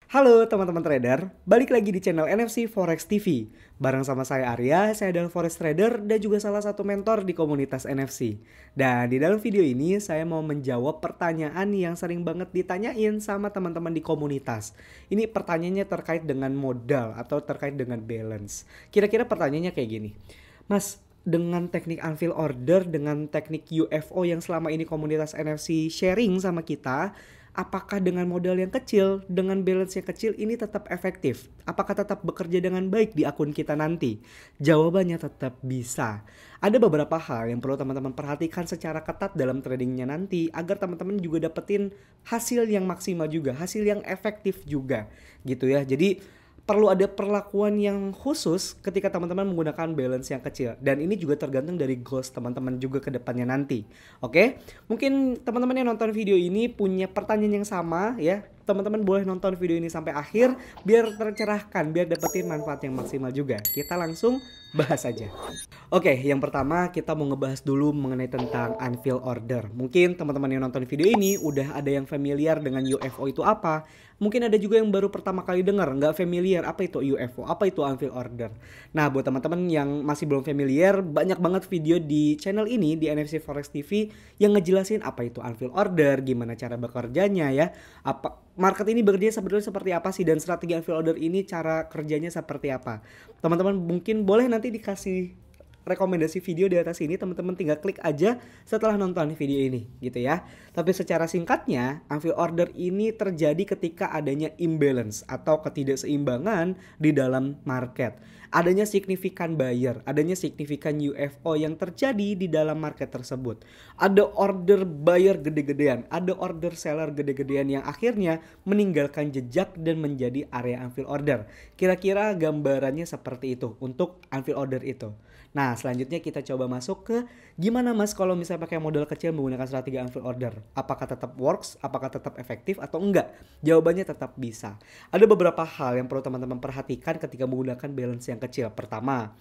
Halo teman-teman trader, balik lagi di channel NFC Forex TV. Bareng sama saya Arya, saya adalah Forex Trader dan juga salah satu mentor di komunitas NFC. Dan di dalam video ini saya mau menjawab pertanyaan yang sering banget ditanyain sama teman-teman di komunitas. Ini pertanyaannya terkait dengan modal atau terkait dengan balance. Kira-kira pertanyaannya kayak gini. Mas, dengan teknik unfill order, dengan teknik UFO yang selama ini komunitas NFC sharing sama kita, apakah dengan modal yang kecil, dengan balance yang kecil ini tetap efektif? Apakah tetap bekerja dengan baik di akun kita nanti? Jawabannya tetap bisa. Ada beberapa hal yang perlu teman-teman perhatikan secara ketat dalam tradingnya nanti agar teman-teman juga dapetin hasil yang maksimal juga, hasil yang efektif juga gitu ya. Jadi perlu ada perlakuan yang khusus ketika teman-teman menggunakan balance yang kecil. Dan ini juga tergantung dari goals teman-teman juga ke depannya nanti. Oke? Mungkin teman-teman yang nonton video ini punya pertanyaan yang sama ya. Teman-teman boleh nonton video ini sampai akhir biar tercerahkan, biar dapetin manfaat yang maksimal juga. Kita langsung bahas aja. Oke, yang pertama kita mau ngebahas dulu mengenai tentang unfill order. Mungkin teman-teman yang nonton video ini udah ada yang familiar dengan UFO itu apa. Mungkin ada juga yang baru pertama kali dengar, nggak familiar apa itu UFO, apa itu unfill order. Nah, buat teman-teman yang masih belum familiar, banyak banget video di channel ini, di NFC Forex TV, yang ngejelasin apa itu unfill order, gimana cara bekerjanya ya, apa market ini bekerja sebenarnya seperti apa sih, dan strategi unfill order ini cara kerjanya seperti apa. Teman-teman mungkin boleh nanti dikasih rekomendasi video di atas ini, teman-teman tinggal klik aja setelah nonton video ini gitu ya. Tapi secara singkatnya, unfill order ini terjadi ketika adanya imbalance atau ketidakseimbangan di dalam market. Adanya signifikan buyer, adanya signifikan UFO yang terjadi di dalam market tersebut. Ada order buyer gede-gedean, ada order seller gede-gedean yang akhirnya meninggalkan jejak dan menjadi area unfill order. Kira-kira gambarannya seperti itu untuk unfill order itu. Nah, selanjutnya kita coba masuk ke gimana Mas kalau misalnya pakai modal kecil menggunakan strategi unfill order. Apakah tetap works, apakah tetap efektif atau enggak? Jawabannya tetap bisa. Ada beberapa hal yang perlu teman-teman perhatikan ketika menggunakan balance yang kecil. Pertama,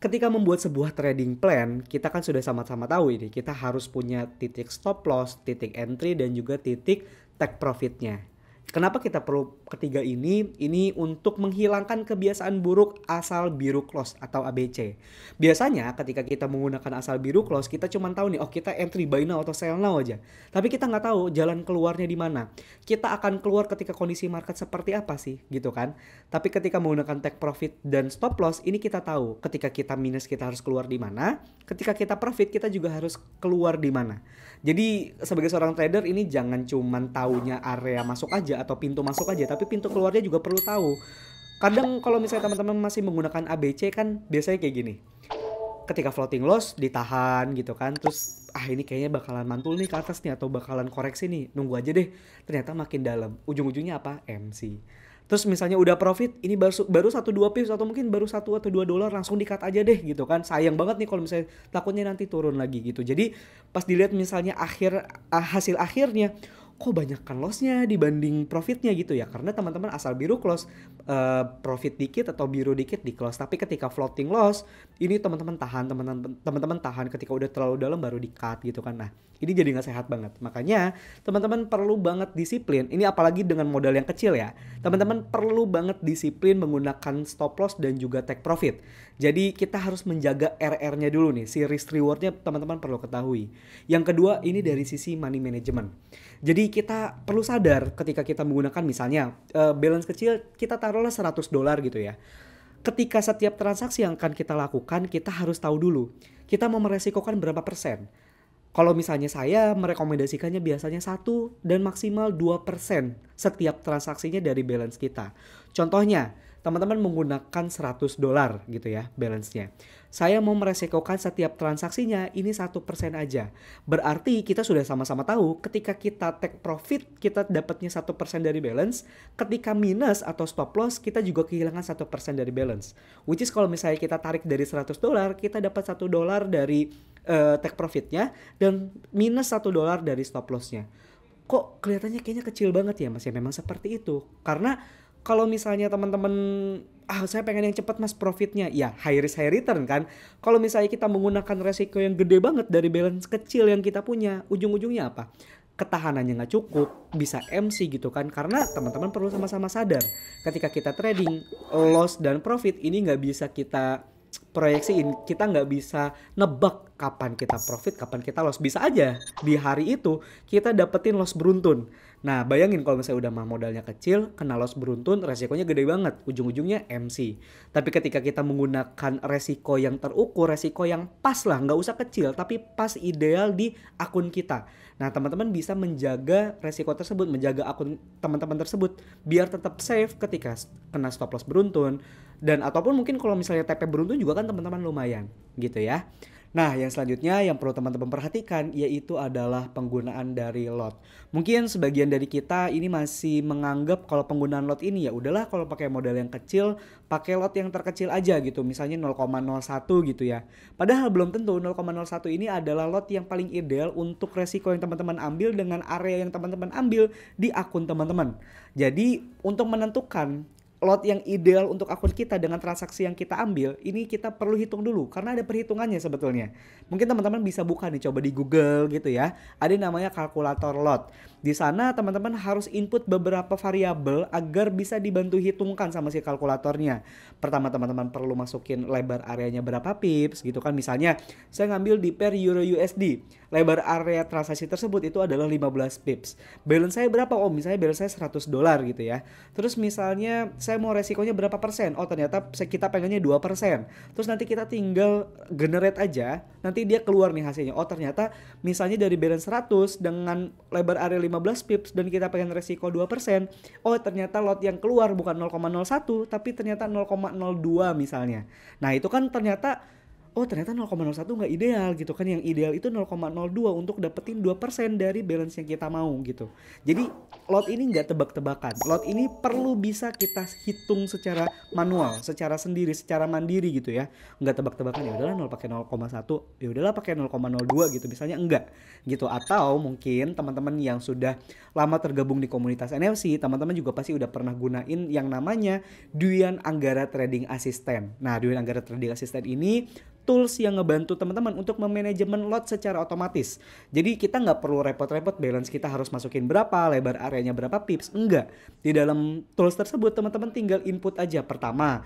ketika membuat sebuah trading plan, kita kan sudah sama-sama tahu ini, kita harus punya titik stop loss, titik entry, dan juga titik take profitnya. Kenapa kita perlu ketiga ini? Ini untuk menghilangkan kebiasaan buruk asal biru close atau ABC. Biasanya ketika kita menggunakan asal biru close, kita cuma tahu nih, oh kita entry buy now atau sell now aja. Tapi kita nggak tahu jalan keluarnya di mana. Kita akan keluar ketika kondisi market seperti apa sih, gitu kan? Tapi ketika menggunakan take profit dan stop loss, ini kita tahu. Ketika kita minus kita harus keluar di mana. Ketika kita profit kita juga harus keluar di mana. Jadi sebagai seorang trader ini jangan cuman taunya area masuk aja atau pintu masuk aja, tapi pintu keluarnya juga perlu tahu. Kadang kalau misalnya teman-teman masih menggunakan ABC kan biasanya kayak gini. Ketika floating loss ditahan gitu kan, terus ini kayaknya bakalan mantul nih ke atas nih atau bakalan koreksi nih, nunggu aja deh. Ternyata makin dalam, ujung-ujungnya apa? MC. Terus misalnya udah profit, ini baru 1-2 pips atau mungkin baru $1 atau $2 langsung di-cut aja deh gitu kan. Sayang banget nih kalau misalnya takutnya nanti turun lagi gitu. Jadi pas dilihat misalnya hasil akhirnya, kok banyakkan lossnya dibanding profitnya gitu ya, karena teman-teman asal biru close, profit dikit atau biru dikit di close. Tapi ketika floating loss ini teman-teman tahan ketika udah terlalu dalam baru di cut gitu kan. Nah ini jadi nggak sehat banget. Makanya teman-teman perlu banget disiplin. Ini apalagi dengan modal yang kecil ya. Teman-teman perlu banget disiplin menggunakan stop loss dan juga take profit. Jadi kita harus menjaga RR-nya dulu nih. Si risk reward-nya teman-teman perlu ketahui. Yang kedua ini dari sisi money management. Jadi kita perlu sadar ketika kita menggunakan misalnya balance kecil, kita taruhlah $100 gitu ya. Ketika setiap transaksi yang akan kita lakukan, kita harus tahu dulu kita mau meresikokan berapa persen. Kalau misalnya saya merekomendasikannya biasanya 1 dan maksimal 2% setiap transaksinya dari balance kita. Contohnya, teman-teman menggunakan $100 gitu ya balance-nya. Saya mau meresikokan setiap transaksinya ini 1% aja. Berarti kita sudah sama-sama tahu ketika kita take profit kita dapatnya 1% dari balance. Ketika minus atau stop loss kita juga kehilangan 1% dari balance. Which is kalau misalnya kita tarik dari $100 kita dapat $1 dari take profitnya dan minus $1 dari stop lossnya. Kok kelihatannya kayaknya kecil banget ya Mas? Ya memang seperti itu. Karena kalau misalnya teman-teman saya pengen yang cepat Mas profitnya, ya high risk high return kan. Kalau misalnya kita menggunakan resiko yang gede banget dari balance kecil yang kita punya, ujung-ujungnya apa? ketahanannya nggak cukup, bisa MC gitu kan. Karena teman-teman perlu sama-sama sadar, ketika kita trading, loss dan profit ini nggak bisa kita proyeksiin, kita nggak bisa nebak kapan kita profit, kapan kita loss. Bisa aja di hari itu kita dapetin loss beruntun. Nah bayangin kalau misalnya udah mah modalnya kecil, kena loss beruntun, resikonya gede banget, ujung-ujungnya MC. Tapi ketika kita menggunakan resiko yang terukur, resiko yang pas lah, nggak usah kecil, tapi pas ideal di akun kita. Nah teman-teman bisa menjaga resiko tersebut, menjaga akun teman-teman tersebut, biar tetap safe ketika kena stop loss beruntun. Dan ataupun mungkin kalau misalnya TP beruntun juga kan teman-teman lumayan gitu ya. Nah yang selanjutnya yang perlu teman-teman perhatikan yaitu adalah penggunaan dari lot. Mungkin sebagian dari kita ini masih menganggap kalau penggunaan lot ini ya udahlah, kalau pakai modal yang kecil pakai lot yang terkecil aja gitu, misalnya 0,01 gitu ya. Padahal belum tentu 0,01 ini adalah lot yang paling ideal untuk resiko yang teman-teman ambil dengan area yang teman-teman ambil di akun teman-teman. Jadi untuk menentukan lot yang ideal untuk akun kita dengan transaksi yang kita ambil, ini kita perlu hitung dulu karena ada perhitungannya sebetulnya. Mungkin teman-teman bisa buka nih, coba di Google gitu ya. Ada yang namanya kalkulator lot. Di sana teman-teman harus input beberapa variabel agar bisa dibantu hitungkan sama si kalkulatornya. Pertama teman-teman perlu masukin lebar areanya berapa pips gitu kan. Misalnya saya ngambil di pair euro USD. Lebar area transaksi tersebut itu adalah 15 pips. Balance saya berapa? Oh misalnya balance saya $100 gitu ya. Terus misalnya saya mau resikonya berapa persen? Oh ternyata kita pengennya 2%. Terus nanti kita tinggal generate aja, nanti dia keluar nih hasilnya. Oh ternyata misalnya dari balance 100 dengan lebar area 15 pips dan kita pengen resiko 2%. Oh ternyata lot yang keluar bukan 0,01 tapi ternyata 0,02 misalnya. Nah itu kan ternyata oh ternyata 0,01 nggak ideal gitu kan. Yang ideal itu 0,02 untuk dapetin 2% dari balance yang kita mau gitu. Jadi lot ini nggak tebak-tebakan. Lot ini perlu bisa kita hitung secara manual, secara sendiri, secara mandiri gitu ya. Nggak tebak-tebakan, ya udahlah 0 pakai 0,1, ya udahlah pakai 0,02 gitu misalnya, enggak gitu. Atau mungkin teman-teman yang sudah lama tergabung di komunitas NFC, teman-teman juga pasti udah pernah gunain yang namanya Dwian Anggara Trading Assistant. Nah Dwian Anggara Trading Assistant ini tools yang ngebantu teman-teman untuk memanajemen lot secara otomatis. Jadi kita nggak perlu repot-repot balance kita harus masukin berapa, lebar areanya berapa pips, enggak. Di dalam tools tersebut teman-teman tinggal input aja. Pertama,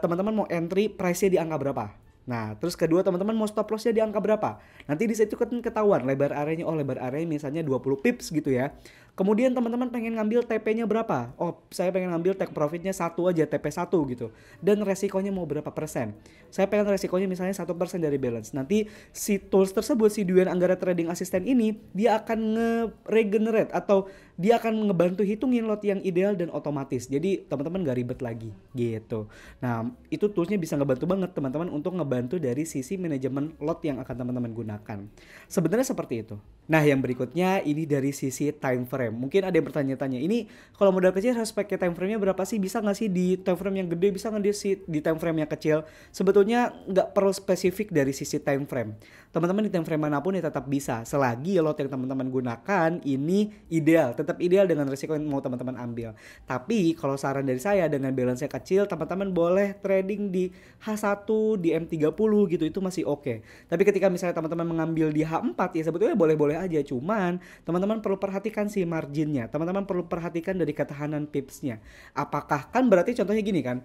teman-teman mau entry price-nya di angka berapa. Nah, terus kedua teman-teman mau stop loss-nya di angka berapa. Nanti di situ kan ketahuan lebar areanya, oh lebar areanya misalnya 20 pips gitu ya. Kemudian teman-teman pengen ngambil TP-nya berapa? Oh, saya pengen ngambil take profit-nya 1 aja, TP1 gitu. Dan resikonya mau berapa persen? Saya pengen resikonya misalnya 1% dari balance. Nanti si tools tersebut, si Dwian Anggara Trading Assistant ini, dia akan nge-regenerate atau dia akan ngebantu hitungin lot yang ideal dan otomatis. Jadi teman-teman gak ribet lagi gitu. Nah, itu toolsnya bisa ngebantu banget teman-teman untuk ngebantu dari sisi manajemen lot yang akan teman-teman gunakan. Sebenarnya seperti itu. Nah, yang berikutnya ini dari sisi time frame. Mungkin ada yang bertanya-tanya, ini kalau modal kecil harus pakai time frame-nya berapa sih? Bisa nggak sih di time frame yang gede, bisa nggak di time frame yang kecil? Sebetulnya nggak perlu spesifik dari sisi time frame. Teman-teman di time frame manapun ya tetap bisa, selagi lot yang teman-teman gunakan ini ideal, tetap ideal dengan risiko yang mau teman-teman ambil. Tapi kalau saran dari saya, dengan balance-nya kecil, teman-teman boleh trading di H1, di M30 gitu, itu masih oke. Tapi ketika misalnya teman-teman mengambil di H4 ya sebetulnya boleh-boleh aja, cuman teman-teman perlu perhatikan sih marginnya. Teman-teman perlu perhatikan dari ketahanan pipsnya. Apakah, kan berarti contohnya gini kan,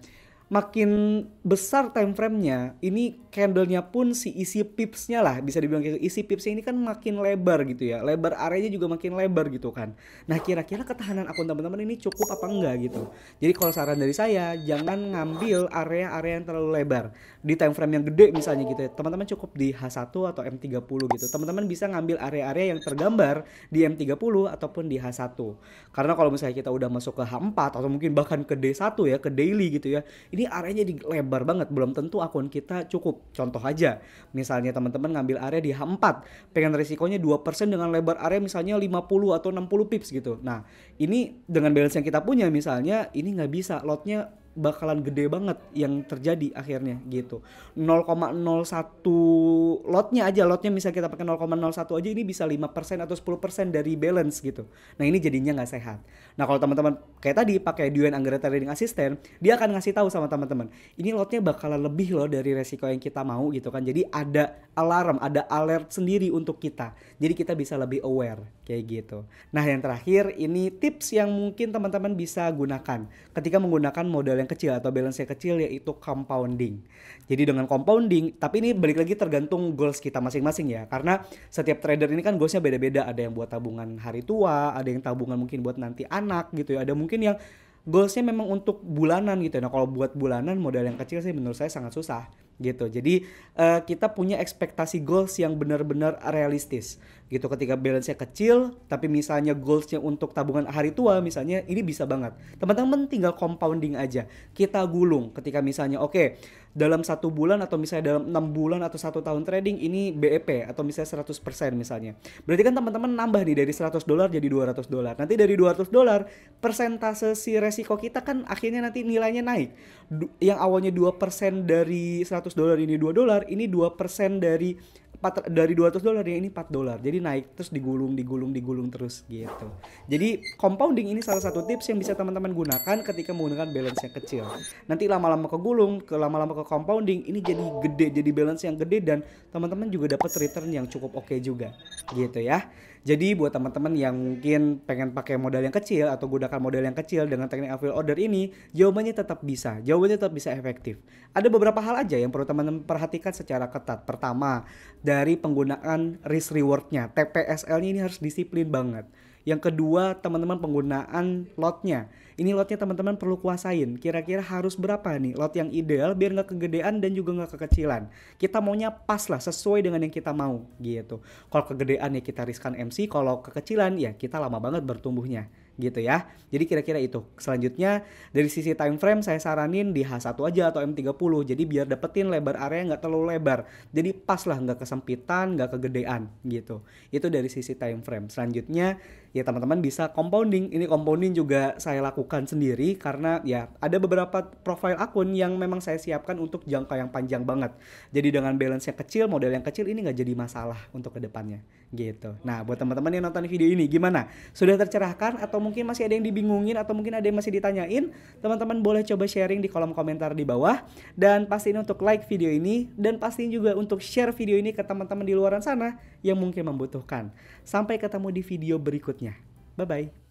makin besar time frame-nya, ini candle-nya pun si isi pipsnya lah, bisa dibilang gitu. Isi pipsnya ini kan makin lebar gitu ya, lebar areanya juga makin lebar gitu kan. Nah kira-kira ketahanan akun teman-teman ini cukup apa enggak gitu. Jadi kalau saran dari saya, jangan ngambil area-area yang terlalu lebar di time frame yang gede misalnya gitu ya. Teman-teman cukup di H1 atau M30 gitu. Teman-teman bisa ngambil area-area yang tergambar di M30 ataupun di H1. Karena kalau misalnya kita udah masuk ke H4 atau mungkin bahkan ke D1 ya, ke daily gitu ya, ini areanya lebar banget, belum tentu akun kita cukup. Contoh aja, misalnya teman-teman ngambil area di H4, pengen risikonya 2% dengan lebar area misalnya 50 atau 60 pips gitu. Nah, ini dengan balance yang kita punya misalnya, ini nggak bisa, lotnya bakalan gede banget yang terjadi akhirnya gitu. 0,01 lotnya misalnya kita pakai 0,01 aja ini bisa 5% atau 10% dari balance gitu. Nah ini jadinya nggak sehat. Nah kalau teman-teman kayak tadi pakai Duen Anggara Trading Assistant, dia akan ngasih tahu sama teman-teman, ini lotnya bakalan lebih loh dari resiko yang kita mau gitu kan. Jadi ada alarm, ada alert sendiri untuk kita. Jadi kita bisa lebih aware kayak gitu. Nah yang terakhir ini tips yang mungkin teman-teman bisa gunakan ketika menggunakan modal yang kecil atau balance yang kecil, yaitu compounding. Jadi dengan compounding, tapi ini balik lagi tergantung goals kita masing-masing ya. Karena setiap trader ini kan goalsnya beda-beda. Ada yang buat tabungan hari tua, ada yang tabungan mungkin buat nanti anak gitu ya. Ada mungkin yang goalsnya memang untuk bulanan gitu. Nah kalau buat bulanan modal yang kecil sih menurut saya sangat susah gitu. Jadi kita punya ekspektasi goals yang benar-benar realistis gitu. Ketika balance-nya kecil tapi misalnya goalsnya untuk tabungan hari tua misalnya, ini bisa banget. Teman-teman tinggal compounding aja. Kita gulung ketika misalnya oke, dalam 1 bulan atau misalnya dalam 6 bulan atau 1 tahun trading ini BEP atau misalnya 100% misalnya. Berarti kan teman-teman nambah nih dari $100 jadi $200. Nanti dari $200 persentase si resiko kita kan akhirnya nanti nilainya naik. Yang awalnya 2% dari $100 ini $2, ini 2% dari $200 ya ini $4. Jadi naik terus digulung terus gitu. Jadi compounding ini salah satu tips yang bisa teman-teman gunakan ketika menggunakan balance yang kecil. Nanti lama-lama kegulung, lama-lama ke compounding, ini jadi gede, jadi balance yang gede dan teman-teman juga dapat return yang cukup oke juga. Gitu ya. Jadi buat teman-teman yang mungkin pengen pakai modal yang kecil atau gunakan modal yang kecil dengan teknik affiliate order ini, jawabannya tetap bisa. Jawabannya tetap bisa efektif. Ada beberapa hal aja yang perlu teman-teman perhatikan secara ketat. Pertama, dari penggunaan risk rewardnya, TPSL-nya ini harus disiplin banget. Yang kedua, teman-teman penggunaan lotnya. Ini lotnya teman-teman perlu kuasain. Kira-kira harus berapa nih lot yang ideal biar nggak kegedean dan juga nggak kekecilan. Kita maunya pas lah, sesuai dengan yang kita mau gitu. Kalau kegedean ya kita riskan MC, kalau kekecilan ya kita lama banget bertumbuhnya gitu ya. Jadi kira-kira itu. Selanjutnya dari sisi time frame saya saranin di H1 aja atau M30. Jadi biar dapetin lebar area nggak terlalu lebar. Jadi pas lah, nggak kesempitan, nggak kegedean gitu. Itu dari sisi time frame. Selanjutnya ya teman-teman bisa compounding. Ini compounding juga saya lakukan sendiri karena ya ada beberapa profile akun yang memang saya siapkan untuk jangka yang panjang banget. Jadi dengan balance yang kecil, modal yang kecil ini nggak jadi masalah untuk kedepannya gitu. Nah buat teman-teman yang nonton video ini gimana? Sudah tercerahkan atau mungkin masih ada yang dibingungin atau mungkin ada yang masih ditanyain? Teman-teman boleh coba sharing di kolom komentar di bawah. Dan pastiin untuk like video ini dan pastiin juga untuk share video ini ke teman-teman di luar sana yang mungkin membutuhkan. Sampai ketemu di video berikutnya. Bye-bye.